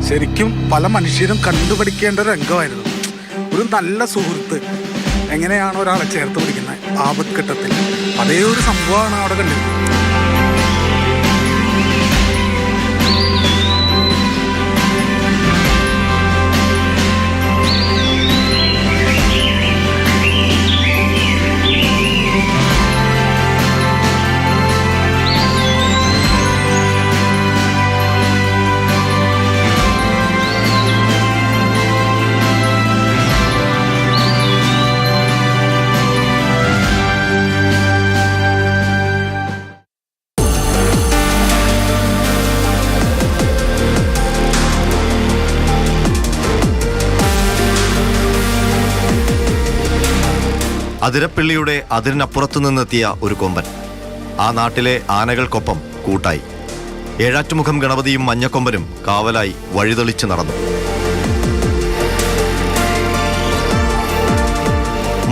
ശരിക്കും പല മനുഷ്യരും കണ്ടുപിടിക്കേണ്ട രംഗമായിരുന്നു. ഒരു നല്ല സുഹൃത്ത് എങ്ങനെയാണ് ഒരാളെ ചേർത്ത് പിടിക്കുന്നത് ആപത്ഘട്ടത്തിൽ, അതേ ഒരു സംഭവമാണ് അവിടെ കണ്ടിരുന്നത്. അതിരപ്പിള്ളിയുടെ അതിരിനപ്പുറത്തു നിന്നെത്തിയ ഒരു കൊമ്പൻ ആ നാട്ടിലെ ആനകൾക്കൊപ്പം കൂട്ടായി. ഏഴാറ്റുമുഖം ഗണപതിയും മഞ്ഞക്കൊമ്പനും കാവലായി വഴിതെളിച്ച് നടന്നു.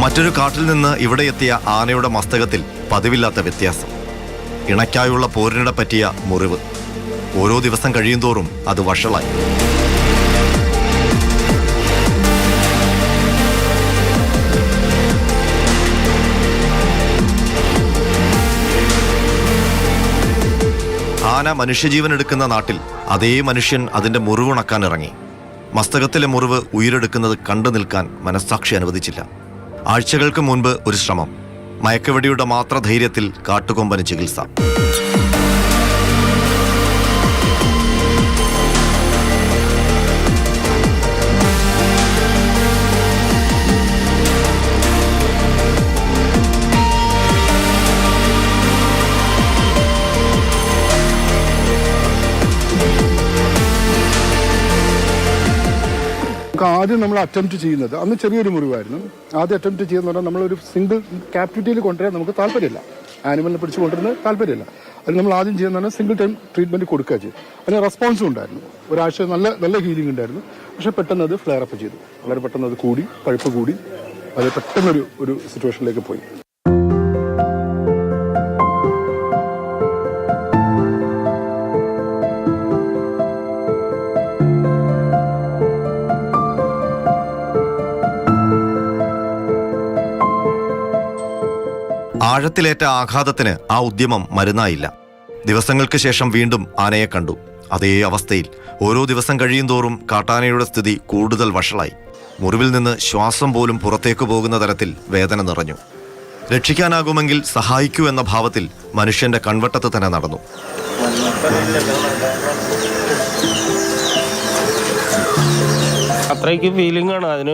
മറ്റൊരു കാട്ടിൽ നിന്ന് ഇവിടെ എത്തിയ ആനയുടെ മസ്തകത്തിൽ പതിവില്ലാത്ത വ്യത്യാസം. ഇണയ്ക്കായുള്ള പോരിനിടെ പറ്റിയ മുറിവ്. ഓരോ ദിവസം കഴിയുന്തോറും അത് വഷളായി. ആന മനുഷ്യജീവൻ എടുക്കുന്ന നാട്ടിൽ അതേ മനുഷ്യൻ അതിന്റെ മുറിവുണക്കാൻ ഇറങ്ങി. മസ്തകത്തിലെ മുറിവ് ഉയിരെടുക്കുന്നത് കണ്ടു നിൽക്കാൻ മനസ്സാക്ഷി അനുവദിച്ചില്ല. ആഴ്ചകൾക്ക് മുൻപ് ഒരു ശ്രമം. മയക്കുവെടിയുടെ മാത്ര ധൈര്യത്തിൽ കാട്ടുകൊമ്പന് ചികിത്സ. ആദ്യം നമ്മൾ അറ്റംപ്റ്റ് ചെയ്യുന്നത് അന്ന് ചെറിയൊരു മുറിവായിരുന്നു. ആദ്യം അറ്റംപ്റ്റ് ചെയ്യുന്ന പറഞ്ഞാൽ നമ്മളൊരു സിംഗിൾ ക്യാപിറ്റയിൽ കൊണ്ടുവരാൻ നമുക്ക് താല്പര്യമില്ല. ആനിമലിനെ പിടിച്ച് കൊണ്ടുവരുന്നത് താല്പര്യമില്ല. അത് നമ്മൾ ആദ്യം ചെയ്യുന്ന സിംഗിൾ ടൈം ട്രീറ്റ്മെന്റ് കൊടുക്കുക ചെയ്തു. അതിന് റെസ്പോൺസും ഉണ്ടായിരുന്നു. ഒരാഴ്ച നല്ല ഹീലിംഗ് ഉണ്ടായിരുന്നു. പക്ഷെ പെട്ടെന്ന് അത് ഫ്ലെയർ അപ്പ് ചെയ്തു. വളരെ പെട്ടെന്ന് അത് കൂടി, പഴുപ്പ് കൂടി, അത് പെട്ടെന്നൊരു സിറ്റുവേഷനിലേക്ക് പോയി. ആഴത്തിലേറ്റ ആഘാതത്തിന് ആ ഉദ്യമം മരുന്നായില്ല. ദിവസങ്ങൾക്ക് ശേഷം വീണ്ടും ആനയെ കണ്ടു. അതേ അവസ്ഥയിൽ ഓരോ ദിവസം കഴിയുന്തോറും കാട്ടാനയുടെ സ്ഥിതി കൂടുതൽ വഷളായി. മുറിവിൽ നിന്ന് ശ്വാസം പോലും പുറത്തേക്ക് പോകുന്ന തരത്തിൽ വേദന നിറഞ്ഞു. രക്ഷിക്കാനാകുമെങ്കിൽ സഹായിക്കൂ എന്ന ഭാവത്തിൽ മനുഷ്യന്റെ കൺവട്ടത്ത് തന്നെ നടന്നു. അത്രയ്ക്ക് ഫീലിംഗ് ആണ്. അതിന്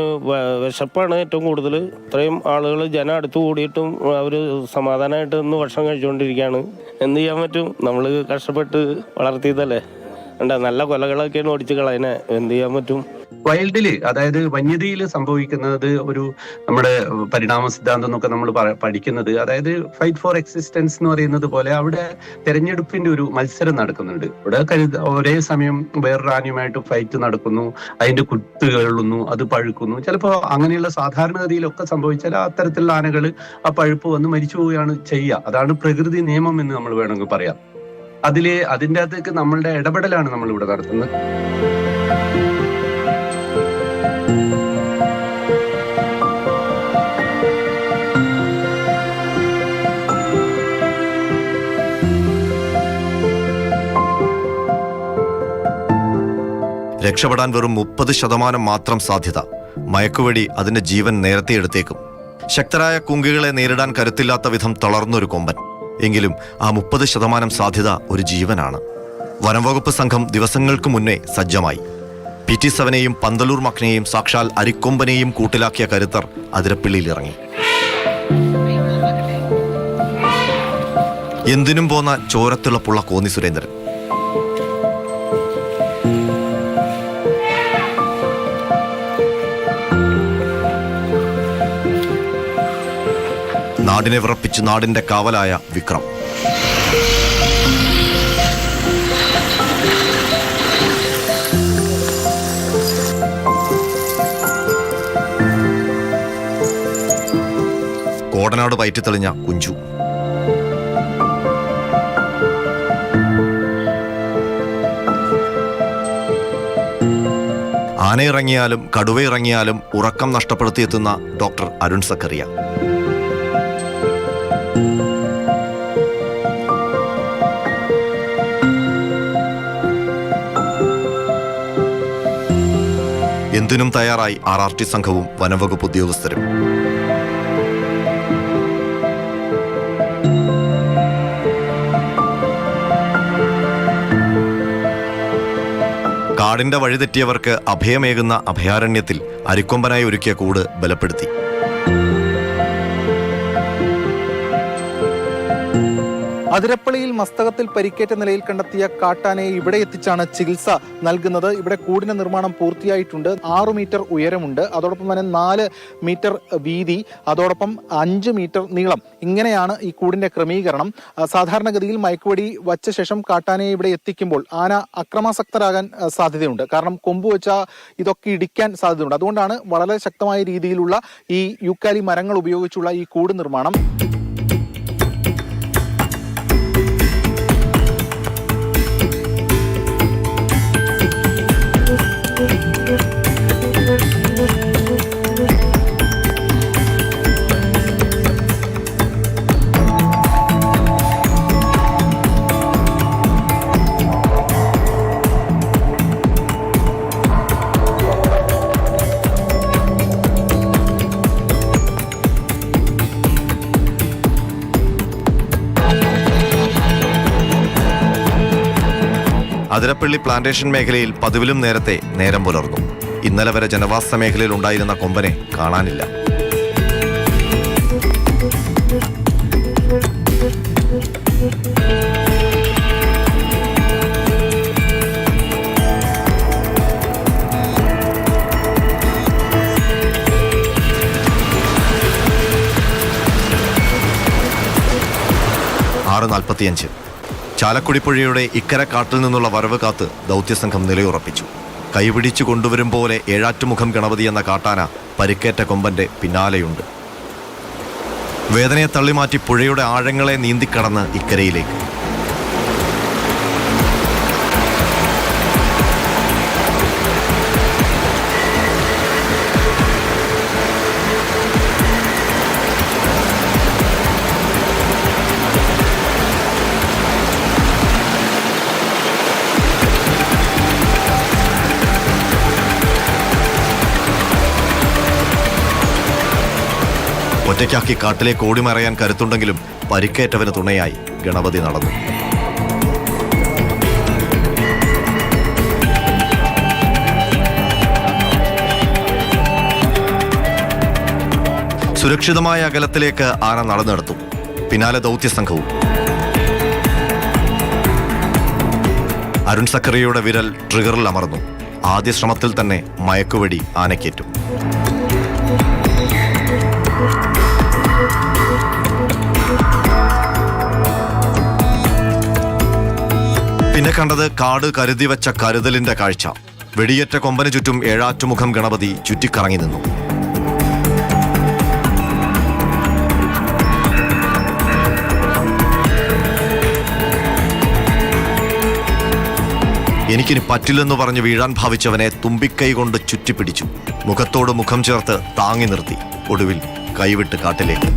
വിശപ്പാണ് ഏറ്റവും കൂടുതൽ. ഇത്രയും ആളുകൾ ജനം അടുത്ത് കൂടിയിട്ടും അവർ സമാധാനമായിട്ട് ഇന്ന് ഭക്ഷണം കഴിച്ചുകൊണ്ടിരിക്കുകയാണ്. എന്ത് ചെയ്യാൻ പറ്റും? നമ്മൾ കഷ്ടപ്പെട്ട് വളർത്തിയതല്ലേ. നല്ല കൊലകളൊക്കെയാണ് ഓടിച്ച് കളയനെ. എന്ത് ചെയ്യാൻ പറ്റും? വൈൽഡില്, അതായത് വന്യതയിൽ സംഭവിക്കുന്നത് ഒരു നമ്മുടെ പരിണാമ സിദ്ധാന്തം എന്നൊക്കെ നമ്മൾ പഠിക്കുന്നത്, അതായത് ഫൈറ്റ് ഫോർ എക്സിസ്റ്റൻസ് എന്ന് പറയുന്നത് പോലെ അവിടെ തെരഞ്ഞെടുപ്പിന്റെ ഒരു മത്സരം നടക്കുന്നുണ്ട്. ഇവിടെ ഒരേ സമയം വേറൊരു ആനയുമായിട്ട് ഫൈറ്റ് നടക്കുന്നു, അതിന്റെ കുത്ത് കേളുന്നു, അത് പഴുക്കുന്നു. ചിലപ്പോൾ അങ്ങനെയുള്ള സാധാരണഗതിയിലൊക്കെ സംഭവിച്ചാൽ അത്തരത്തിലുള്ള ആനകൾ ആ പഴുപ്പ് വന്ന് മരിച്ചു പോവുകയാണ് ചെയ്യുക. അതാണ് പ്രകൃതി നിയമം എന്ന് നമ്മൾ വേണമെങ്കിൽ പറയാം. അതിൻ്റെ അകത്തേക്ക് നമ്മളുടെ ഇടപെടലാണ് നമ്മൾ ഇവിടെ നടത്തുന്നത്. രക്ഷപ്പെടാൻ വെറും 30% മാത്രം സാധ്യത. മയക്കുവെടി അതിന്റെ ജീവൻ നേരത്തെ എടുത്തേക്കും. ശക്തരായ കുങ്കികളെ നേരിടാൻ കരുത്തില്ലാത്ത വിധം തളർന്നൊരു കൊമ്പൻ. എങ്കിലും ആ 30% സാധ്യത ഒരു ജീവനാണ്. വനംവകുപ്പ് സംഘം ദിവസങ്ങൾക്ക് മുന്നേ സജ്ജമായി. PT7നെയും പന്തലൂർ മക്നെയും സാക്ഷാൽ അരിക്കൊമ്പനെയും കൂട്ടിലാക്കിയ കരുത്തർ അതിരപ്പിള്ളിയിലിറങ്ങി. എന്തിനും പോന്ന ചോരത്തിളപ്പുള്ള കോന്നി സുരേന്ദ്രൻ. നാടിനെ വിറപ്പിച്ച് നാടിന്റെ കാവലായ വിക്രം. കോടനാട് പയറ്റിത്തെളിഞ്ഞ കുഞ്ചു. ആനയിറങ്ങിയാലും കടുവയിറങ്ങിയാലും ഉറക്കം നഷ്ടപ്പെടുത്തിയെത്തുന്ന ഡോക്ടർ അരുൺ സക്കറിയ. എന്തിനും തയ്യാറായി RRT സംഘവും വനംവകുപ്പ് ഉദ്യോഗസ്ഥരും. കാടിന്റെ വഴിതെറ്റിയവർക്ക് അഭയമേകുന്ന അഭയാരണ്യത്തിൽ അരിക്കൊമ്പനായി ഒരുക്കിയ കൂട് ബലപ്പെടുത്തി. അതിരപ്പള്ളിയിൽ മസ്തകത്തിൽ പരിക്കേറ്റ നിലയിൽ കണ്ടെത്തിയ കാട്ടാനയെ ഇവിടെ എത്തിച്ചാണ് ചികിത്സ നൽകുന്നത്. ഇവിടെ കൂടിന്റെ നിർമ്മാണം പൂർത്തിയായിട്ടുണ്ട്. 6 മീറ്റർ ഉയരമുണ്ട്, അതോടൊപ്പം തന്നെ 4 മീറ്റർ വീതി, അതോടൊപ്പം 5 മീറ്റർ നീളം. ഇങ്ങനെയാണ് ഈ കൂടിന്റെ ക്രമീകരണം. സാധാരണഗതിയിൽ മയക്കുവെടി വച്ച ശേഷം കാട്ടാനയെ ഇവിടെ എത്തിക്കുമ്പോൾ ആന അക്രമാസക്തരാകാൻ സാധ്യതയുണ്ട്. കാരണം കൊമ്പ് വെച്ച ഇതൊക്കെ ഇടിക്കാൻ സാധ്യതയുണ്ട്. അതുകൊണ്ടാണ് വളരെ ശക്തമായ രീതിയിലുള്ള ഈ യൂക്കാലി മരങ്ങൾ ഉപയോഗിച്ചുള്ള ഈ കൂട് നിർമ്മാണം. അതിരപ്പള്ളി പ്ലാന്റേഷൻ മേഖലയിൽ പതിവിലും നേരത്തെ നേരം പുലർന്നു. ഇന്നലെ വരെ ജനവാസ മേഖലയിൽ ഉണ്ടായിരുന്ന കൊമ്പനെ കാണാനില്ല. ചാലക്കുടിപ്പുഴയുടെ ഇക്കര കാട്ടിൽ നിന്നുള്ള വരവ് കാത്ത് ദൗത്യസംഘം നിലയുറപ്പിച്ചു. കൈപിടിച്ചു കൊണ്ടുവരും പോലെ ഏഴാറ്റുമുഖം ഗണപതി എന്ന കാട്ടാന പരിക്കേറ്റ കൊമ്പന്റെ പിന്നാലെയുണ്ട്. വേദനയെ തള്ളിമാറ്റി പുഴയുടെ ആഴങ്ങളെ നീന്തിക്കടന്ന് ഇക്കരയിലേക്ക്. ഒറ്റയ്ക്കാക്കി കാട്ടിലേക്ക് ഓടിമറയാൻ കരുത്തുണ്ടെങ്കിലും പരിക്കേറ്റവന് തുണയായി ഗണപതി നടന്നു. സുരക്ഷിതമായ അകലത്തിലേക്ക് ആന നടന്നെടുത്തു. പിന്നാലെ ദൗത്യസംഘവും. അരുൺ സക്കറിയയുടെ വിരൽ ട്രിഗറിൽ അമർന്നു. ആദ്യ ശ്രമത്തിൽ തന്നെ മയക്കുവെടി ആനയ്ക്കേറ്റു. പിന്നെ കണ്ടത് കാട് കരുതി വെച്ച കരുതലിന്റെ കാഴ്ച. വെടിയേറ്റ കൊമ്പന് ചുറ്റും ഏഴാറ്റുമുഖം ഗണപതി ചുറ്റിക്കറങ്ങി നിന്നു. എനിക്കിനി പറ്റില്ലെന്ന് പറഞ്ഞ് വീഴാൻ ഭാവിച്ചവനെ തുമ്പിക്കൈ കൊണ്ട് ചുറ്റിപ്പിടിച്ചു. മുഖത്തോട് മുഖം ചേർത്ത് താങ്ങി നിർത്തി. ഒടുവിൽ കൈവിട്ട് കാട്ടിലേക്ക്.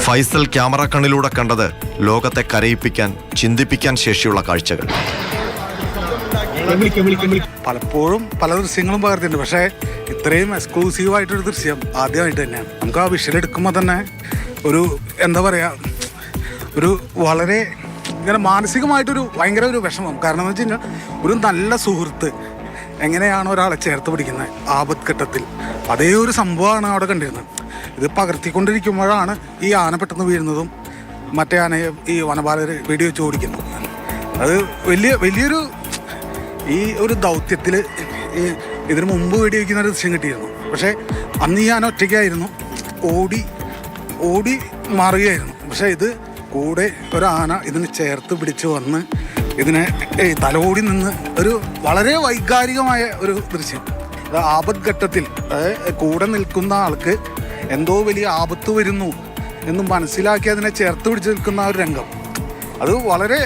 ഫൈസൽ ക്യാമറ കണ്ണിലൂടെ കണ്ടത് ലോകത്തെ കരയിപ്പിക്കാൻ, ചിന്തിപ്പിക്കാൻ ശേഷിയുള്ള കാഴ്ചകൾ. പലപ്പോഴും പല ദൃശ്യങ്ങളും പകർത്തിയിട്ടുണ്ട്, പക്ഷേ ഇത്രയും എക്സ്ക്ലൂസീവായിട്ടൊരു ദൃശ്യം ആദ്യമായിട്ട് തന്നെയാണ്. നമുക്ക് ആ വിഷ്വൽ എടുക്കുമ്പോൾ തന്നെ ഒരു എന്താ പറയുക, ഒരു വളരെ ഇങ്ങനെ മാനസികമായിട്ടൊരു ഭയങ്കര ഒരു വിഷമം. കാരണം എന്ന് വെച്ച് കഴിഞ്ഞാൽ ഒരു നല്ല സുഹൃത്ത് എങ്ങനെയാണ് ഒരാളെ ചേർത്ത് പിടിക്കുന്നത് ആപത്ഘട്ടത്തിൽ, അതേ ഒരു സംഭവമാണ് അവിടെ കണ്ടിരുന്നത്. ഇത് പകർത്തിക്കൊണ്ടിരിക്കുമ്പോഴാണ് ഈ ആന പെട്ടെന്ന് വീഴുന്നതും മറ്റേ ആനയെ ഈ വനപാലകർ വെടിവെച്ച് ഓടിക്കുന്നത്. അത് വലിയൊരു ഈ ഒരു ദൗത്യത്തിൽ ഇതിനു മുമ്പ് വെടിവെക്കുന്ന ഒരു ദൃശ്യം കിട്ടിയിരുന്നു. പക്ഷേ അന്ന് ഈ ആന ഒറ്റയ്ക്കായിരുന്നു, ഓടി മാറുകയായിരുന്നു. പക്ഷേ ഇത് കൂടെ ഒരു ആന ഇതിന് ചേർത്ത് പിടിച്ച് വന്ന് ഇതിനെ തലോടി നിന്ന് ഒരു വളരെ വൈകാരികമായ ഒരു ദൃശ്യം. ആപത്ഘട്ടത്തിൽ കൂടെ നിൽക്കുന്ന ആൾക്ക് എന്തോ വലിയ ആപത്ത് വരുന്നു എന്ന് മനസ്സിലാക്കി അതിനെ ചേർത്ത് പിടിച്ച് നിൽക്കുന്ന ആ ഒരു രംഗം, അത് വളരെ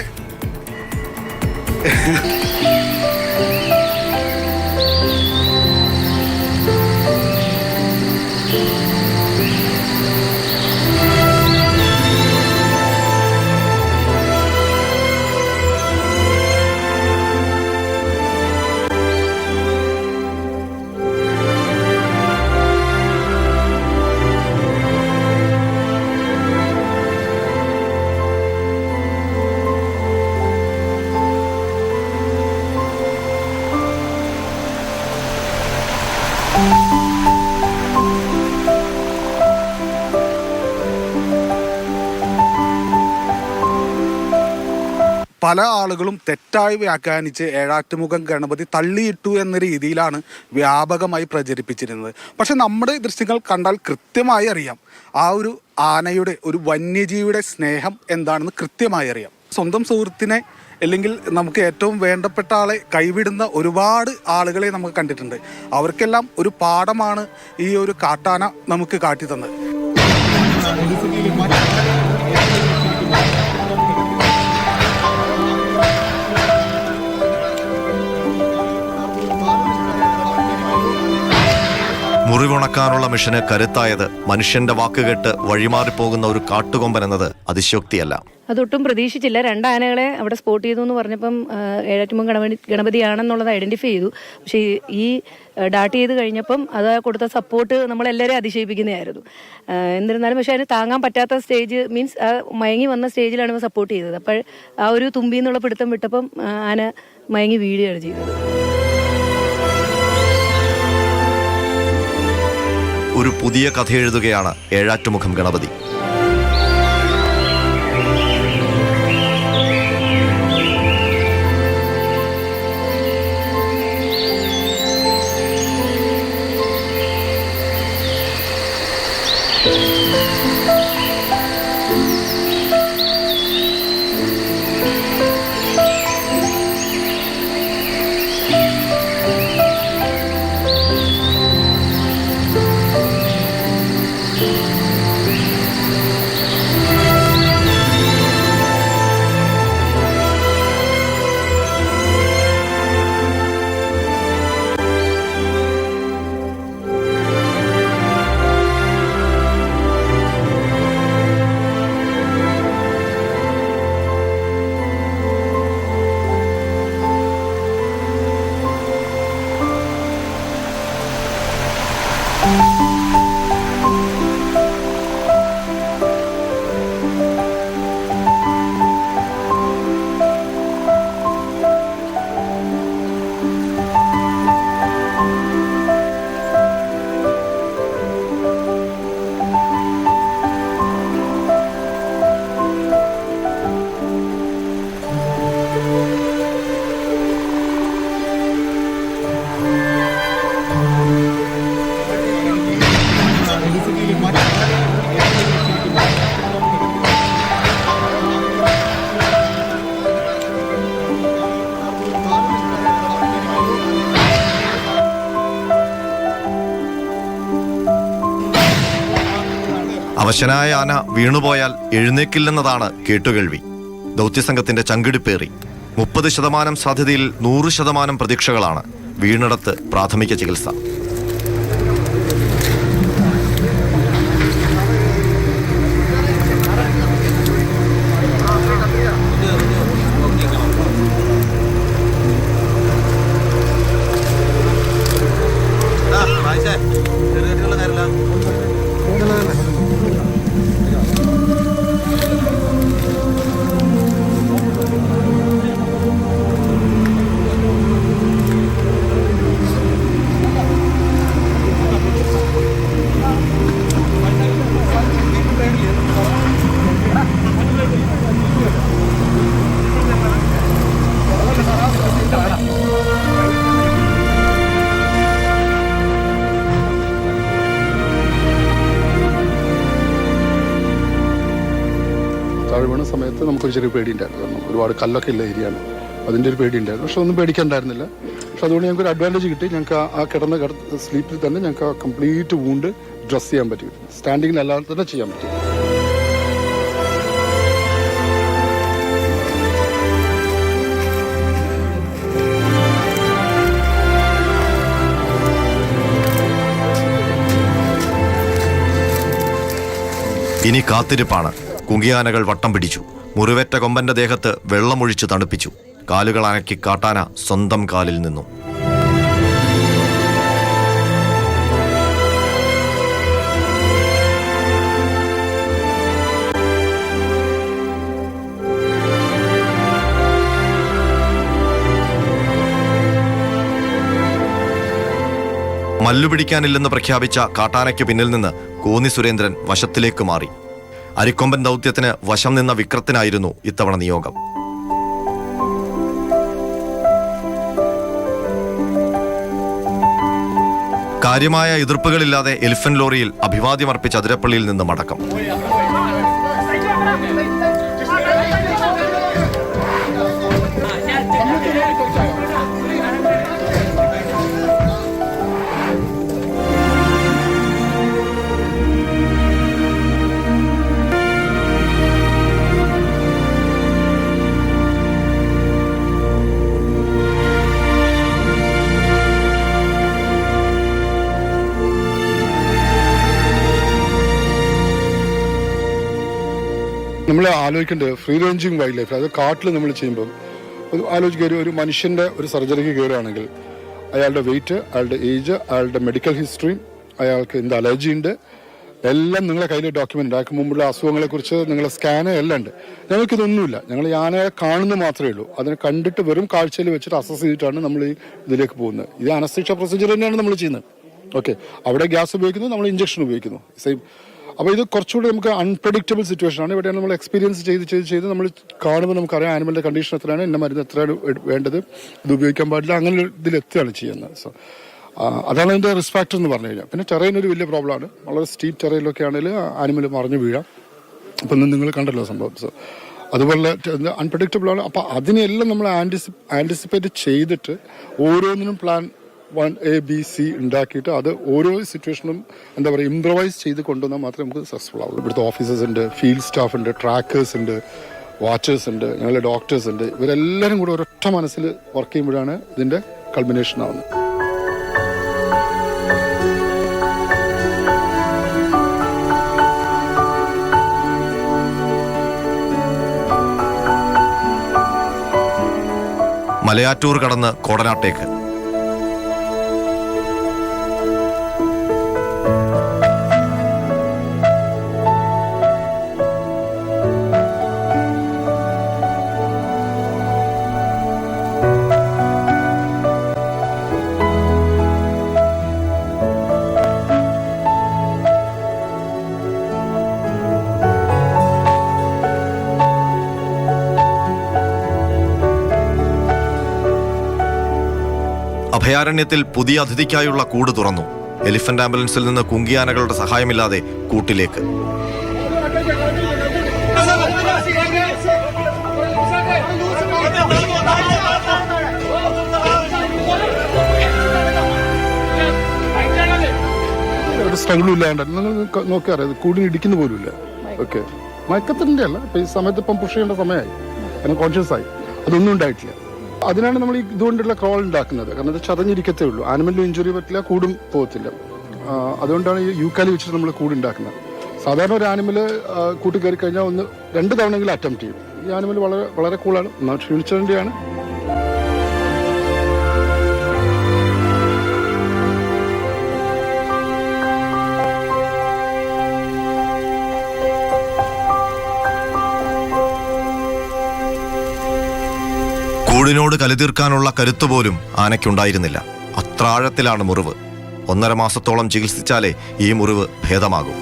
പല ആളുകളും തെറ്റായി വ്യാഖ്യാനിച്ച് ഏഴാറ്റുമുഖം ഗണപതി തള്ളിയിട്ടു എന്ന രീതിയിലാണ് വ്യാപകമായി പ്രചരിപ്പിച്ചിരുന്നത്. പക്ഷെ നമ്മുടെ ദൃശ്യങ്ങൾ കണ്ടാൽ കൃത്യമായി അറിയാം ആ ഒരു ആനയുടെ, ഒരു വന്യജീവിയുടെ സ്നേഹം എന്താണെന്ന് കൃത്യമായി അറിയാം. സ്വന്തം സുഹൃത്തിനെ അല്ലെങ്കിൽ നമുക്ക് ഏറ്റവും വേണ്ടപ്പെട്ട ആളെ കൈവിടുന്ന ഒരുപാട് ആളുകളെ നമുക്ക് കണ്ടിട്ടുണ്ട്. അവർക്കെല്ലാം ഒരു പാഠമാണ് ഈ ഒരു കാട്ടാന നമുക്ക് കാട്ടിത്തന്നത്. മുറിവുണക്കാനുള്ള മിഷന് കരുത്തായത് മനുഷ്യന്റെ വാക്കുകേട്ട് വഴിമാറിപ്പോകുന്ന ഒരു കാട്ടുകൊമ്പൻ എന്നത് അതിശയോക്തിയല്ല. അതൊട്ടും പ്രതീക്ഷിച്ചില്ല. 2 ആനകളെ അവിടെ സ്പോട്ട് ചെയ്തു എന്ന് പറഞ്ഞപ്പം ഏഴാറ്റുമുഖം ഗണപതിയാണെന്നുള്ളത് ഐഡന്റിഫൈ ചെയ്തു. പക്ഷേ ഈ ഡാട്ട് ചെയ്ത് കഴിഞ്ഞപ്പം അത് കൊടുത്ത സപ്പോർട്ട് നമ്മളെല്ലാവരും അതിശയിപ്പിക്കുന്നതായിരുന്നു. എന്നിരുന്നാലും പക്ഷേ അതിന് താങ്ങാൻ പറ്റാത്ത സ്റ്റേജ്, മീൻസ് മയങ്ങി വന്ന സ്റ്റേജിലാണ് സപ്പോർട്ട് ചെയ്തത്. അപ്പോൾ ആ ഒരു തുമ്പി എന്നുള്ള പിടുത്തം വിട്ടപ്പം ആന മയങ്ങി വീഴുകയാണ് ചെയ്തത്. ഒരു പുതിയ കഥ എഴുതുകയാണ് ഏഴാറ്റുമുഖം ഗണപതി. അവശനായ ആന വീണുപോയാൽ എഴുന്നേക്കില്ലെന്നതാണ് കേട്ടുകേൾവി. ദൗത്യസംഘത്തിന്റെ ചങ്കിടിപ്പേറി. 30% സാധ്യതയിൽ 100% പ്രതീക്ഷകളാണ്. വീണിടത്ത് പ്രാഥമിക ചികിത്സ. സമയത്ത് നമുക്കൊരു ചെറിയ പേടിയുണ്ടായിരുന്നു. കാരണം ഒരുപാട് കല്ലൊക്കെ ഉള്ള ഏരിയയാണ്, അതിൻ്റെ ഒരു പേടിയുണ്ടായിരുന്നു. പക്ഷെ ഒന്നും പേടിക്കാനുണ്ടായിരുന്നില്ല. പക്ഷെ അതുകൊണ്ട് ഞങ്ങൾക്ക് ഒരു അഡ്വാൻറ്റേജ് കിട്ടി. ഞങ്ങൾക്ക് ആ കിടന്ന സ്ലീപ്പിൽ തന്നെ ഞങ്ങൾക്ക് ആ കംപ്ലീറ്റ് വൂണ്ട് ഡ്രസ് ചെയ്യാൻ പറ്റി. സ്റ്റാൻഡിങ്ങിലല്ലാതെ തന്നെ ചെയ്യാൻ പറ്റി. ഇനി കാത്തിരിപ്പാണ്. കുങ്കിയാനകൾ വട്ടം പിടിച്ചു. മുറിവേറ്റ കൊമ്പന്റെ ദേഹത്ത് വെള്ളമൊഴിച്ച് തണുപ്പിച്ചു. കാലുകൾ അനക്കി കാട്ടാന സ്വന്തം കാലിൽ നിന്നു. മല്ലുപിടിക്കാനില്ലെന്ന് പ്രഖ്യാപിച്ച കാട്ടാനയ്ക്ക് പിന്നിൽ നിന്ന് കോന്നി സുരേന്ദ്രൻ വശത്തിലേക്ക് മാറി. അരിക്കൊമ്പൻ ദൗത്യത്തിന് വശം നിന്ന വിക്രത്തിനായിരുന്നു ഇത്തവണ നിയോഗം. കാര്യമായ എതിർപ്പുകളില്ലാതെ എലിഫന്റ് ലോറിയിൽ അഭിവാദ്യമർപ്പിച്ച അതിരപ്പള്ളിയിൽ നിന്ന് മടക്കം. നമ്മൾ ആലോചിക്കേണ്ടത് ഫ്രീ റേഞ്ചിങ് വൈൽഡ് ലൈഫ്, അത് കാട്ടിൽ നമ്മൾ ചെയ്യുമ്പോൾ ആലോചിക്കുക, ഒരു മനുഷ്യൻ്റെ ഒരു സർജറിക്ക് കയറുകയാണെങ്കിൽ അയാളുടെ വെയിറ്റ്, അയാളുടെ ഏജ്, അയാളുടെ മെഡിക്കൽ ഹിസ്റ്ററി, അയാൾക്ക് എന്ത് അലർജി ഉണ്ട്, എല്ലാം നിങ്ങളെ കയ്യിൽ ഡോക്യുമെൻ്റ്. അയാൾക്ക് മുമ്പുള്ള അസുഖങ്ങളെക്കുറിച്ച് നിങ്ങളെ സ്കാന് എല്ലാം ഉണ്ട്. ഞങ്ങൾക്കിതൊന്നുമില്ല. ഞങ്ങൾ ആനയെ കാണുന്നത് മാത്രമേ ഉള്ളൂ. അതിനെ കണ്ടിട്ട് വെറും കാഴ്ചയിൽ വെച്ചിട്ട് അസസ് ചെയ്തിട്ടാണ് നമ്മൾ ഈ ഇതിലേക്ക് പോകുന്നത്. ഇത് അനസ്തീഷ്യ പ്രൊസീജിയർ തന്നെയാണ് നമ്മൾ ചെയ്യുന്നത്. ഓക്കെ, അവിടെ ഗ്യാസ് ഉപയോഗിക്കുന്നു, നമ്മൾ ഇഞ്ചക്ഷൻ ഉപയോഗിക്കുന്നു, സെയിം. അപ്പോൾ ഇത് കുറച്ചുകൂടി നമുക്ക് അൺപ്രഡിക്റ്റബിൾ സിറ്റുവേഷൻ ആണ്. ഇവിടെയാണ് നമ്മൾ എക്സ്പീരിയൻസ് ചെയ്ത് നമ്മൾ കാണുമ്പോൾ നമുക്കറിയാം ആനിമലിൻ്റെ കണ്ടീഷൻ എത്രയാണ്, ഇന്ന മരുന്ന് എത്രയാണ് വേണ്ടത്, ഇത് ഉപയോഗിക്കാൻ പാടില്ല, അങ്ങനെ ഇതിലെത്തുകയാണ് ചെയ്യുന്നത്. സോ അതാണ് അതിൻ്റെ റിസ്ക് ഫാക്ടർ എന്ന് പറഞ്ഞു കഴിഞ്ഞാൽ. പിന്നെ ടെറൈൻ ഒരു വലിയ പ്രോബ്ലമാണ്. വളരെ സ്റ്റീപ്പ് ടെറൈനിലൊക്കെ ആണെങ്കിൽ ആനിമൽ മറിഞ്ഞു വീഴാം. അപ്പം നിങ്ങൾ കണ്ടല്ലോ സംഭവം. സോ അതുപോലെ അൺപ്രഡിക്റ്റബിൾ ആണ്. അപ്പോൾ അതിനെല്ലാം നമ്മൾ ആൻറ്റിസിപ്പേറ്റ് ചെയ്തിട്ട് ഓരോന്നിനും പ്ലാൻ 1A, B, C ഉണ്ടാക്കിയിട്ട് അത് ഓരോ സിറ്റുവേഷനും എന്താ പറയുക ഇംപ്രവൈസ് ചെയ്ത് കൊണ്ടുവന്നാൽ മാത്രമേ നമുക്ക് സക്സസ്ഫുൾ ആവുള്ളൂ. ഇവിടുത്തെ ഓഫീസേഴ്സ് ഉണ്ട്, ഫീൽഡ് സ്റ്റാഫ് ഉണ്ട്, ട്രാക്കേഴ്സ് ഉണ്ട്, വാച്ചേഴ്സ് ഉണ്ട്, ഞങ്ങളുടെ ഡോക്ടേഴ്സ് ഉണ്ട്. ഇവരെല്ലാവരും കൂടെ ഒരൊറ്റ മനസ്സിൽ വർക്ക് ചെയ്യുമ്പോഴാണ് ഇതിൻ്റെ കൾമിനേഷൻ ആവുന്നത്. മലയാറ്റൂർ കടന്ന് കോടനാട്ടേക്ക്. അഭയാരണ്യത്തിൽ പുതിയ അതിഥിക്കായുള്ള കൂട് തുറന്നു. എലിഫന്റ് ആംബുലൻസിൽ നിന്ന് കുങ്കിയാനകളുടെ സഹായമില്ലാതെ കൂട്ടിലേക്ക്. ഒരു സ്ട്രഗിളും ഇല്ലാണ്ട് നിങ്ങൾ നോക്കിയറിയാം, കൂടിന് ഇടിക്കുന്ന പോലും ഇല്ല. ഓക്കെ, മയക്കത്തിൻ്റെ അല്ല, ഇപ്പം ഈ സമയത്ത് ഇപ്പം പുഷ് ചെയ്യേണ്ട സമയമായി, കാരണം കോൺഷ്യസ് ആയി. അതൊന്നും ഉണ്ടായിട്ടില്ല. അതിനാണ് നമ്മൾ ഈ ഇതുകൊണ്ടുള്ള ക്രോൾ ഉണ്ടാക്കുന്നത്. കാരണം അത് ചതഞ്ഞിരിക്കത്തേ ഉള്ളൂ. ആനിമലിന് ഇഞ്ചുറി പറ്റില്ല, കൂടും പോകത്തില്ല. അതുകൊണ്ടാണ് ഈ യൂക്കാലി വെച്ചിട്ട് നമ്മൾ കൂടുണ്ടാക്കുന്നത്. സാധാരണ ഒരു ആനിമൽ കൂട്ടി കയറി കഴിഞ്ഞാൽ 1-2 തവണയെങ്കിലും അറ്റംപ്റ്റ് ചെയ്യും. ഈ ആനിമൽ വളരെ വളരെ കൂളാണ്, ക്ഷീണിച്ചതിൻ്റെയാണ്. കൂടിനോട് കലിതീർക്കാനുള്ള കരുത്തുപോലും ആനയ്ക്കുണ്ടായിരുന്നില്ല. അത്ര ആഴത്തിലാണ് മുറിവ്. 1.5 മാസത്തോളം ചികിത്സിച്ചാലേ ഈ മുറിവ് ഭേദമാകും.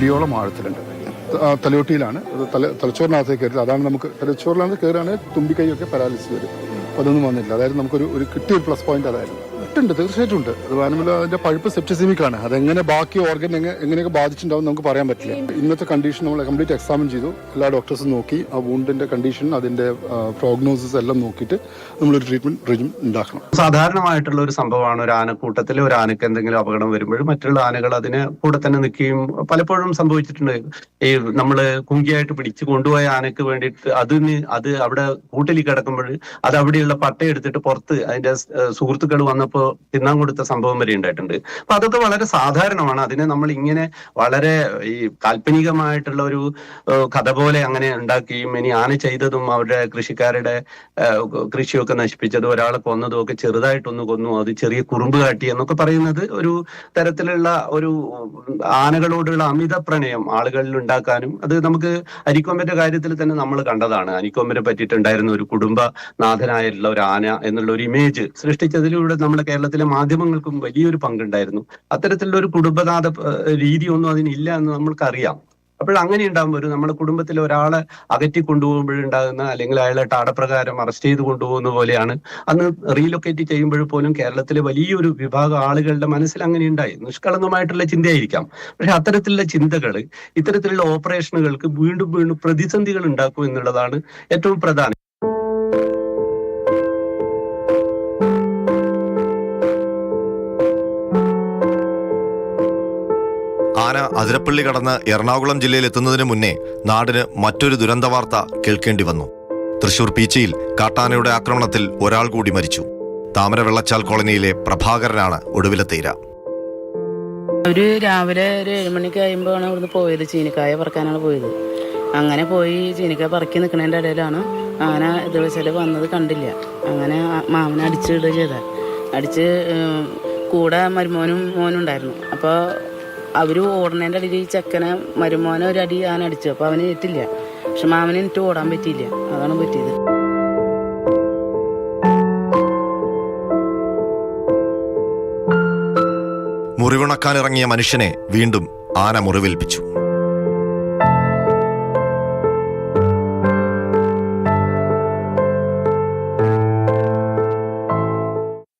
അടിയോളം ആഴത്തിലുണ്ട്. തലയോട്ടിയിലാണ്, തലച്ചോറിനകത്തേക്ക് കയറില്ല. അതാണ് നമുക്ക് തലച്ചോറിലാണ് കയറുകയാണെങ്കിൽ തുമ്പിക്കൈയൊക്കെ പാരാലിസിസ് വരും. അപ്പോൾ അതൊന്നും വന്നില്ല. അതായത് നമുക്കൊരു കിട്ടിയൊരു പ്ലസ് പോയിന്റ് അതായിരുന്നു. ഉണ്ട്, തീർച്ചയായിട്ടും ഉണ്ട്. അത് ആനിമൽ അതിന്റെ പഴുപ്പ് സെപ്റ്റിസിമിക് ആണ്. അതെങ്ങനെ ബാക്കി ഓർഗൻ എങ്ങനെയൊക്കെ ബാധിച്ചിട്ടുണ്ടാവും നമുക്ക് പറയാൻ പറ്റില്ല. ഇന്നത്തെ കണ്ടീഷൻ നമ്മൾ കംപ്ലീറ്റ് എക്സാമിൻ ചെയ്തു. എല്ലാ ഡോക്ടേഴ്സും നോക്കി ആ വൂണ്ടിന്റെ കണ്ടീഷൻ, അതിന്റെ പ്രോഗ്നോസിസ് എല്ലാം നോക്കിയിട്ട് നമ്മളൊരു ട്രീറ്റ്മെന്റ് റെജിം ഉണ്ടാക്കണം. സാധാരണമായിട്ടുള്ള ഒരു സംഭവമാണ് ഒരു ആനക്കൂട്ടത്തിൽ ഒരു ആനക്ക് എന്തെങ്കിലും അപകടം വരുമ്പോഴും മറ്റുള്ള ആനകൾ അതിന് കൂടെ തന്നെ നിൽക്കുകയും പലപ്പോഴും സംഭവിച്ചിട്ടുണ്ട്. ഈ നമ്മള് കുങ്കിയായിട്ട് പിടിച്ചു കൊണ്ടുപോയ ആനക്ക് വേണ്ടിയിട്ട് അത് അവിടെ കൂട്ടിൽ കിടക്കുമ്പോൾ അത് അവിടെയുള്ള പട്ടയെടുത്തിട്ട് പുറത്ത് അതിന്റെ സുഹൃത്തുക്കൾ വന്നപ്പോൾ തിന്നാൻ കൊടുത്ത സംഭവം വരെ ഉണ്ടായിട്ടുണ്ട്. അപ്പൊ അതൊക്കെ വളരെ സാധാരണമാണ്. അതിനെ നമ്മൾ ഇങ്ങനെ വളരെ ഈ കാൽപ്പനികമായിട്ടുള്ള ഒരു കഥ പോലെ അങ്ങനെ ഉണ്ടാക്കുകയും ഇനി ആന ചെയ്തതും അവരുടെ കൃഷിക്കാരുടെ കൃഷിയൊക്കെ നശിപ്പിച്ചതും ഒരാളെ കൊന്നതും ഒക്കെ ചെറുതായിട്ടൊന്ന് കൊന്നു, അത് ചെറിയ കുറുമ്പ് കാട്ടി എന്നൊക്കെ പറയുന്നത് ഒരു തരത്തിലുള്ള ഒരു ആനകളോടുള്ള അമിത പ്രണയം ആളുകളിൽ ഉണ്ടാക്കാനും, അത് നമുക്ക് അരിക്കൊമ്പന്റെ കാര്യത്തിൽ തന്നെ നമ്മൾ കണ്ടതാണ്. അരിക്കൊമ്പനെ പറ്റിയിട്ടുണ്ടായിരുന്ന ഒരു കുടുംബനാഥനായിട്ടുള്ള ഒരു ആന എന്നുള്ള ഒരു ഇമേജ് സൃഷ്ടിച്ചതിലൂടെ നമ്മുടെ കേരളത്തിലെ മാധ്യമങ്ങൾക്കും വലിയൊരു പങ്കുണ്ടായിരുന്നു. അത്തരത്തിലുള്ള ഒരു കുടുംബനാഥ രീതിയൊന്നും അതിനില്ല എന്ന് നമ്മൾക്കറിയാം. അപ്പോൾ അങ്ങനെ ഉണ്ടാകുമ്പോൾ നമ്മുടെ കുടുംബത്തിലെ ഒരാളെ അകറ്റി കൊണ്ടുപോകുമ്പോഴുണ്ടാകുന്ന, അല്ലെങ്കിൽ അയാളെ ടാടപ്രകാരം അറസ്റ്റ് ചെയ്ത് കൊണ്ടുപോകുന്ന പോലെയാണ് അന്ന് റീലൊക്കേറ്റ് ചെയ്യുമ്പോൾ പോലും കേരളത്തിലെ വലിയൊരു വിഭാഗം ആളുകളുടെ മനസ്സിൽ അങ്ങനെ ഉണ്ടായി. നിഷ്കളങ്കമായിട്ടുള്ള ചിന്തയായിരിക്കാം. പക്ഷെ അത്തരത്തിലുള്ള ചിന്തകൾ ഇത്തരത്തിലുള്ള ഓപ്പറേഷനുകൾക്ക് വീണ്ടും വീണ്ടും പ്രതിസന്ധികൾ ഉണ്ടാക്കും എന്നുള്ളതാണ് ഏറ്റവും പ്രധാനം. ആന അതിരപ്പള്ളി കടന്ന് എറണാകുളം ജില്ലയിൽ എത്തുന്നതിന് മുന്നേ നാടിന് മറ്റൊരു ദുരന്ത വാർത്ത കേൾക്കേണ്ടി വന്നു. തൃശൂർ പീച്ചിയിൽ കാട്ടാനയുടെ ആക്രമണത്തിൽ ഒരാൾ കൂടി മരിച്ചു. താമര വെള്ളച്ചാൽ കോളനിയിലെ പ്രഭാകരനാണ് ഒടുവിലത്തെ ഇര. ഒരു രാവിലെ ഒരു 7 മണിക്ക് കഴിയുമ്പോഴാണ് ഇവിടുന്ന് പോയത്. ചീനിക്കായ പറിക്കാനാണ് പോയത്. അങ്ങനെ പോയി ചീനിക്കായ പറക്കി നിൽക്കുന്നതിൻ്റെ ഇടയിലാണ് ആന ഇതുവെച്ചാൽ വന്നത് കണ്ടില്ല. അങ്ങനെ മാമനെ അടിച്ചിടുക ചെയ്ത. അടിച്ച് കൂടെ മരുമോനും മോനും ഉണ്ടായിരുന്നു. അപ്പോൾ അവർ ഓടുന്നതിൻ്റെ അടിയിൽ ഈ ചെക്കനെ മരുമോനെ ഒരു അടി ആന അടിച്ചു. അപ്പോൾ അവന് ഏറ്റില്ല. പക്ഷെ മാമന് എനിക്ക് ഓടാൻ പറ്റിയില്ല. അതാണ് പറ്റിയത്. മുറിവുണക്കാനിറങ്ങിയ മനുഷ്യനെ വീണ്ടും ആന മുറിവേൽപ്പിച്ചു.